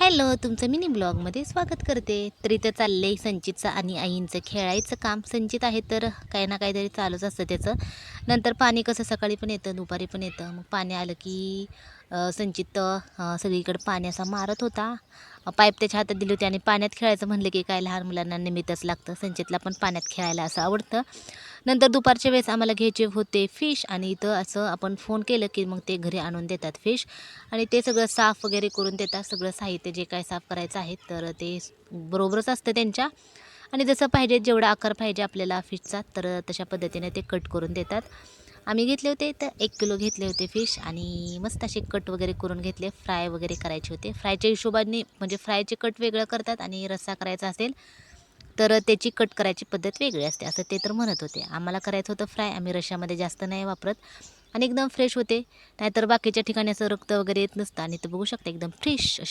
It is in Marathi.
हॅलो, तुमचं मिनी ब्लॉगमध्ये स्वागत करते. तर इथं चाललंय संचितचं आणि आईंचं खेळायचं काम. संचित आहे तर काही ना काहीतरी चालूच असतं त्याचं. नंतर पाणी कसं सकाळी पण येतं, दुपारी पण येतं. मग पाणी आलं की संचित सगळीकडे पाणी असा मारत होता. पाईप त्याच्या हातात दिली होती आणि पाण्यात खेळायचं म्हणलं की काय लहान मुलांना निमित्तच लागतं. संचितला पण पाण्यात खेळायला असं आवडतं. नंतर दुपारच्या वेळेस आम्हाला घ्यायचे होते फिश आणि इथं असं आपण फोन केलं की मग ते घरी आणून देतात फिश आणि ते सगळं साफ वगैरे करून देतात. सगळं साहित्य जे काय साफ करायचं आहे तर ते बरोबरच असतं त्यांच्या आणि जसं पाहिजे जेवढा आकार पाहिजे आपल्याला फिशचा तर तशा पद्धतीने ते कट करून देतात. आम्ही घेतले होते तर 1 किलो घेतले होते फिश आणि मस्त असे कट वगैरे करून घेतले. फ्राय वगैरे करायचे होते. फ्रायच्या हिशोबाने म्हणजे फ्रायचे कट वेगळं करतात आणि रस्सा करायचा असेल तर त्याची कट करायची पद्धत वेगळी असते असं ते तर म्हणत होते. आम्हाला करायचं होतं फ्राय. आम्ही रश्श्यामध्ये जास्त नाही वापरत आणि एकदम फ्रेश होते. नाहीतर बाकीच्या ठिकाणी असं रक्त वगैरे येत नसतं आणि इथं बघू शकता एकदम फ्रेश